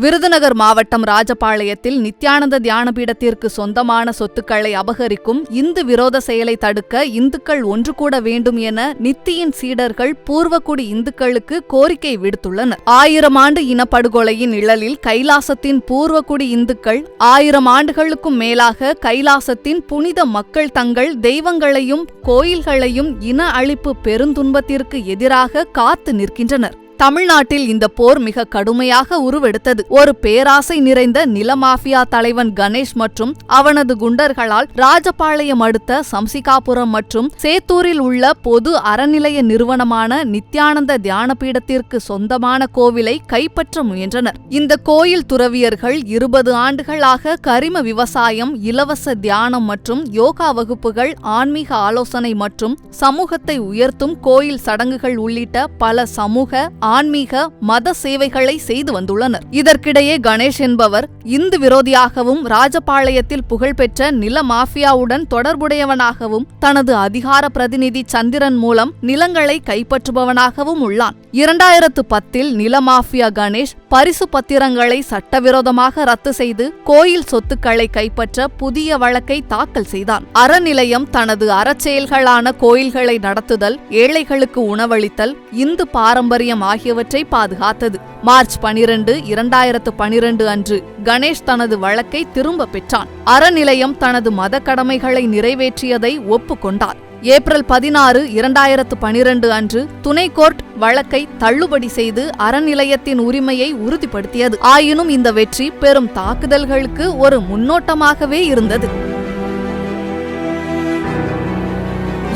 விருதுநகர் மாவட்டம் ராஜபாளையத்தில் நித்யானந்த தியானபீடத்திற்கு சொந்தமான சொத்துக்களை அபகரிக்கும் இந்து விரோத செயலை தடுக்க இந்துக்கள் ஒன்று கூட வேண்டும் என நித்தியின் சீடர்கள் பூர்வகுடி இந்துக்களுக்கு கோரிக்கை விடுத்துள்ளனர். 1000 ஆண்டு இனப்படுகொலையின் நிழலில் கைலாசத்தின் பூர்வகுடி இந்துக்கள் 1000 ஆண்டுகளுக்கும் மேலாக கைலாசத்தின் புனித மக்கள் தங்கள் தெய்வங்களையும் கோயில்களையும் இன அழிப்பு பெருந்துன்பத்திற்கு எதிராக காத்து நிற்கின்றனர். தமிழ்நாட்டில் இந்த போர் மிக கடுமையாக உருவெடுத்தது. ஒரு பேராசை நிறைந்த நில மாஃபியா தலைவன் கணேஷ் மற்றும் அவனது குண்டர்களால் ராஜபாளையம் அடுத்த சம்சிகாபுரம் மற்றும் சேத்தூரில் உள்ள பொது அறநிலைய நிறுவனமான நித்யானந்த தியானபீடத்திற்கு சொந்தமான கோவிலை கைப்பற்ற முயன்றனர். இந்த கோயில் துறவியர்கள் 20 ஆண்டுகளாக கரிம விவசாயம், இலவச தியானம் மற்றும் யோகா வகுப்புகள், ஆன்மீக ஆலோசனை மற்றும் சமூகத்தை உயர்த்தும் கோயில் சடங்குகள் உள்ளிட்ட பல சமூக ஆன்மீக மத சேவைகளை செய்து வந்துள்ளனர். இதற்கிடையே கணேஷ் என்பவர் இந்து விரோதியாகவும் ராஜபாளையத்தில் புகழ்பெற்ற நில மாஃபியாவுடன் தொடர்புடையவனாகவும் தனது அதிகார பிரதிநிதி சந்திரன் மூலம் நிலங்களை கைப்பற்றுபவனாகவும் உள்ளான். 2010இல் நில மாஃபியா கணேஷ் பரிசு பத்திரங்களை சட்டவிரோதமாக ரத்து செய்து கோயில் சொத்துக்களை கைப்பற்ற புதிய வழக்கை தாக்கல் செய்தான். அறநிலையம் தனது அறச்செயல்களான கோயில்களை நடத்துதல், ஏழைகளுக்கு உணவளித்தல், இந்து பாரம்பரியம் ஆகியவற்றை பாதுகாத்தது. மார்ச் 12, 2012 அன்று கணேஷ் தனது வழக்கை திரும்ப பெற்றான். அறநிலையம் தனது மத கடமைகளை நிறைவேற்றியதை ஒப்புக்கொண்டார். ஏப்ரல் 16, 2012 அன்று துணை கோர்ட் வழக்கை தள்ளுபடி செய்து அறநிலையத்தின் உரிமையை உறுதிப்படுத்தியது. ஆயினும் இந்த வெற்றி பெரும் தாக்குதல்களுக்கு ஒரு முன்னோட்டமாகவே இருந்தது.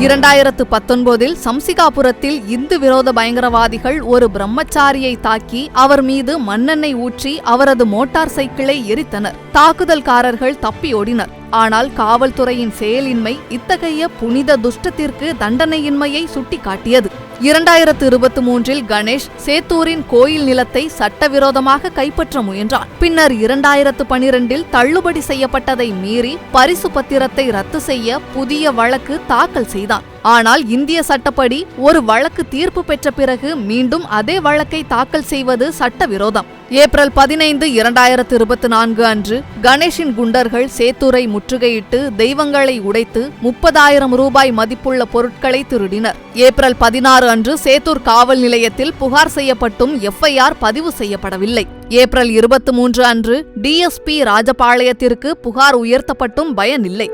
2019இல் சம்சிகாபுரத்தில் இந்து விரோத பயங்கரவாதிகள் ஒரு பிரம்மச்சாரியை தாக்கி அவர் மீது மண்ணெண்ணெய் ஊற்றி அவரது மோட்டார் சைக்கிளை எரித்தனர். தாக்குதல்காரர்கள் தப்பி ஓடினர். ஆனால் காவல்துறையின் செயலின்மை இத்தகைய புனித துஷ்டத்திற்கு தண்டனையின்மையை சுட்டிக்காட்டியது. 2023இல் கணேஷ் சேத்தூரின் கோயில் நிலத்தை சட்டவிரோதமாக கைப்பற்ற முயன்றான். பின்னர் 2012இல் தள்ளுபடி செய்யப்பட்டதை மீறி பரிசு பத்திரத்தை ரத்து செய்ய புதிய வழக்கு தாக்கல் செய்தான். ஆனால் இந்திய சட்டப்படி ஒரு வழக்கு தீர்ப்பு பெற்ற பிறகு மீண்டும் அதே வழக்கை தாக்கல் செய்வது சட்டவிரோதம். ஏப்ரல் 15, 2024 அன்று கணேஷின் குண்டர்கள் சேத்தூரை முற்றுகையிட்டு தெய்வங்களை உடைத்து 30,000 ரூபாய் மதிப்புள்ள பொருட்களை திருடினர். ஏப்ரல் 16 அன்று சேத்தூர் காவல் நிலையத்தில் புகார் செய்யப்பட்டும் FIR பதிவு செய்யப்படவில்லை. ஏப்ரல் 23 அன்று DSP ராஜபாளையத்திற்கு புகார் உயர்த்தப்பட்டும் பயனில்லை.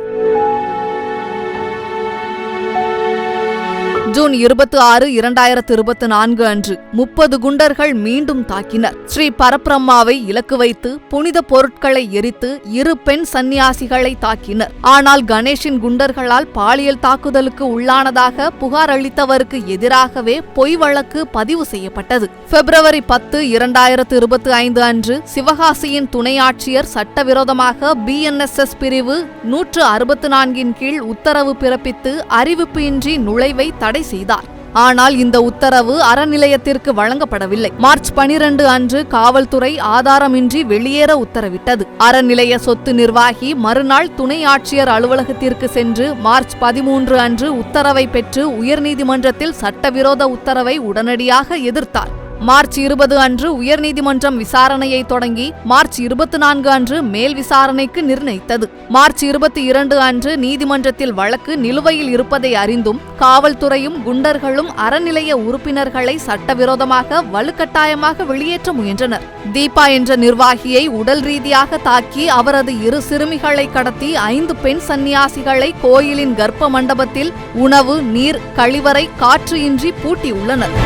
ஜூன் 26, 2024 அன்று 30 குண்டர்கள் மீண்டும் தாக்கினர். ஸ்ரீ பரபிரம்மாவை இலக்கு வைத்து புனித பொருட்களை எரித்து 2 பெண் சந்நியாசிகளை தாக்கினர். ஆனால் கணேஷின் குண்டர்களால் பாலியல் தாக்குதலுக்கு உள்ளானதாக புகார் அளித்தவருக்கு எதிராகவே பொய் வழக்கு பதிவு செய்யப்பட்டது. பிப்ரவரி 10, 2025 அன்று சிவகாசியின் துணை ஆட்சியர் சட்டவிரோதமாக BNSS பிரிவு 164 கீழ் உத்தரவு பிறப்பித்து அறிவிப்பு இன்றி நுழைவை தடை செய்தார். ஆனால் இந்த உத்தரவு அறநிலையத்திற்கு வழங்கப்படவில்லை. மார்ச் 12 அன்று காவல்துறை ஆதாரமின்றி வெளியேற உத்தரவிட்டது. அறநிலைய சொத்து நிர்வாகி மறுநாள் துணை ஆட்சியர் அலுவலகத்திற்கு சென்று மார்ச் 13 அன்று உத்தரவை பெற்று உயர்நீதிமன்றத்தில் சட்டவிரோத உத்தரவை உடனடியாக எதிர்த்தார். மார்ச் 20 அன்று உயர்நீதிமன்றம் விசாரணையை தொடங்கி மார்ச் 24 அன்று மேல் விசாரணைக்கு நிர்ணயித்தது. மார்ச் 22 அன்று நீதிமன்றத்தில் வழக்கு நிலுவையில் இருப்பதை அறிந்தும் காவல்துறையும் குண்டர்களும் அறநிலைய உறுப்பினர்களை சட்டவிரோதமாக வலுக்கட்டாயமாக வெளியேற்ற முயன்றனர். தீபா என்ற நிர்வாகியை உடல் ரீதியாக தாக்கி அவரது 2 சிறுமிகளை கடத்தி 5 பெண் சந்நியாசிகளை கோயிலின் கர்ப்ப மண்டபத்தில் உணவு, நீர், கழிவறை, காற்று இன்றி பூட்டியுள்ளனர்.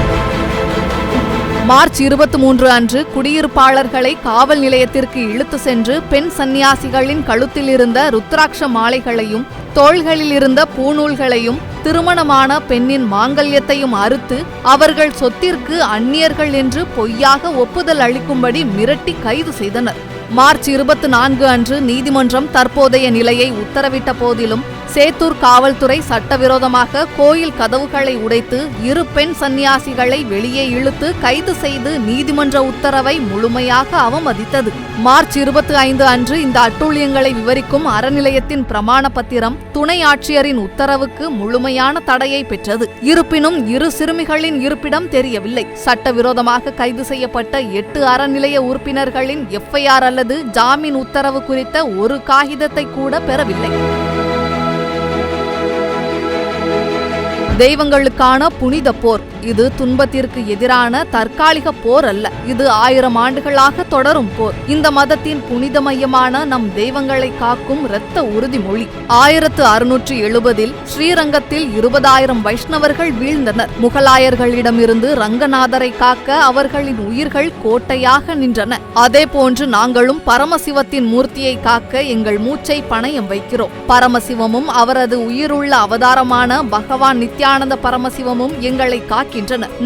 மார்ச் 23 அன்று குடியிருப்பாளர்களை காவல் நிலையத்திற்கு இழுத்து சென்று பெண் சந்நியாசிகளின் கழுத்தில் இருந்த ருத்ராட்ச மாலைகளையும் தோள்களில் இருந்த பூநூல்களையும் திருமணமான பெண்ணின் மாங்கல்யத்தையும் அறுத்து அவர்கள் சொத்திற்கு அந்நியர்கள் என்று பொய்யாக ஒப்புதல் அளிக்கும்படி மிரட்டி கைது செய்தனர். மார்ச் 24 அன்று நீதிமன்றம் தற்போதைய நிலையை உத்தரவிட்ட போதிலும் சேத்தூர் காவல்துறை சட்டவிரோதமாக கோயில் கதவுகளை உடைத்து 2 பெண் சன்னியாசிகளை வெளியே இழுத்து கைது செய்து நீதிமன்ற உத்தரவை முழுமையாக அவமதித்தது. மார்ச் 25 அன்று இந்த அட்டூழியங்களை விவரிக்கும் அறநிலையத்தின் பிரமாண பத்திரம் துணை ஆட்சியரின் உத்தரவுக்கு முழுமையான தடையை பெற்றது. இருப்பினும் 2 சிறுமிகளின் இருப்பிடம் தெரியவில்லை. சட்டவிரோதமாக கைது செய்யப்பட்ட 8 அறநிலைய உறுப்பினர்களின் FIR அல்லது ஜாமீன் உத்தரவு குறித்த ஒரு காகிதத்தை கூட பெறவில்லை. தெய்வங்களுக்கான புனித போர். இது துன்பத்திற்கு எதிரான தற்காலிக போர் அல்ல. இது 1000 ஆண்டுகளாக தொடரும் போர். இந்த மதத்தின் புனித மையமான நம் தெய்வங்களை காக்கும் இரத்த உறுதிமொழி. 1670இல் ஸ்ரீரங்கத்தில் 20,000 வைஷ்ணவர்கள் வீழ்ந்தனர். முகலாயர்களிடமிருந்து ரங்கநாதரை காக்க அவர்களின் உயிர்கள் கோட்டையாக நின்றன. அதே போன்று நாங்களும் பரமசிவத்தின் மூர்த்தியை காக்க எங்கள் மூச்சை பணயம் வைக்கிறோம். பரமசிவமும் அவரது உயிருள்ள அவதாரமான பகவான் நித்யானந்த பரமசிவமும் எங்களை காக்கின்றனர்.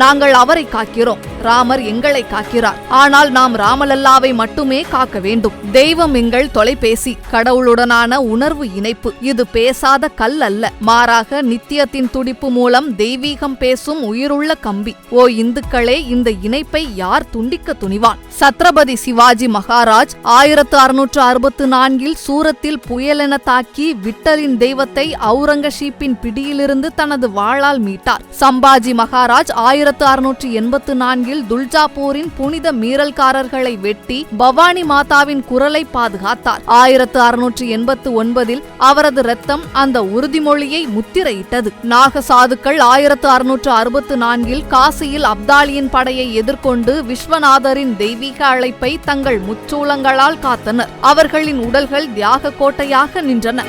நாங்கள் அவரை காக்கிறோம். ராமர் எங்களை காக்கிறார். ஆனால் நாம் ராமலல்லாவை மட்டுமே காக்க வேண்டும். தெய்வம் எங்கள் தொலைபேசி, கடவுளுடனான உணர்வு இணைப்பு. இது பேசாத கல் அல்ல, மாறாக நித்தியத்தின் துடிப்பு மூலம் தெய்வீகம் பேசும் உயிருள்ள கம்பி. ஓ இந்துக்களே, இந்த இணைப்பை யார் துண்டிக்க துணிவான்? சத்ரபதி சிவாஜி மகாராஜ் 1664இல் சூரத்தில் புயலென தாக்கி விட்டலின் தெய்வத்தை அவுரங்கசீப்பின் பிடியிலிருந்து தனது வாளால் மீட்டார். சம்பாஜி மகாராஜ் 1684இல் துல்ஜாபூரின் புனித மீறல்காரர்களை வெட்டி பவானி மாதாவின் குரலை பாதுகாத்தார். 1689இல் அவரது இரத்தம் அந்த உறுதிமொழியை முத்திரையிட்டது. நாகசாதுக்கள் 1664இல் காசியில் அப்தாலியின் படையை எதிர்கொண்டு விஸ்வநாதரின் தெய்வீக அழைப்பை தங்கள் முச்சூலங்களால் காத்தனர். அவர்களின் உடல்கள் தியாக கோட்டையாக நின்றன.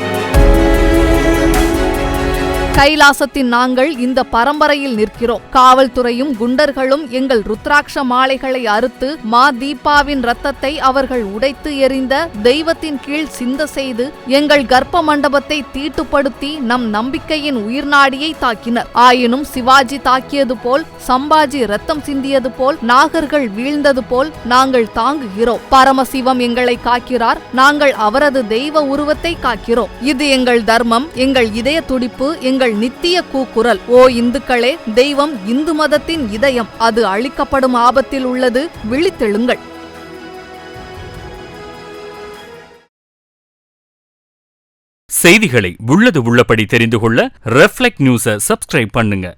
கைலாசத்தின் நாங்கள் இந்த பரம்பரையில் நிற்கிறோம். காவல்துறையும் குண்டர்களும் எங்கள் ருத்ராட்ச மாலைகளை அறுத்து மா தீபாவின் இரத்தத்தை அவர்கள் உடைத்து எறிந்த தெய்வத்தின் கீழ் சிந்த செய்து எங்கள் கர்ப்ப மண்டபத்தை தீட்டுப்படுத்தி நம் நம்பிக்கையின் உயிர்நாடியை தாக்கினர். ஆயினும் சிவாஜி தாக்கியது போல், சம்பாஜி இரத்தம் சிந்தியது போல், நாகர்கள் வீழ்ந்தது போல் நாங்கள் தாங்குகிறோம். பரமசிவம் எங்களை காக்கிறார். நாங்கள் அவரது தெய்வ உருவத்தை காக்கிறோம். இது எங்கள் தர்மம், எங்கள் இதய துடிப்பு, எங்கள் நித்திய கூக்குரல். ஓ இந்துக்களே, தெய்வம் இந்து மதத்தின் இதயம். அது அழிக்கப்படும் ஆபத்தில் உள்ளது. விழித்தெழுங்கள். செய்திகளை உள்ளது உள்ளபடி தெரிந்து கொள்ள ரெஃப்ளெக்ட் நியூஸை சப்ஸ்கிரைப் பண்ணுங்க.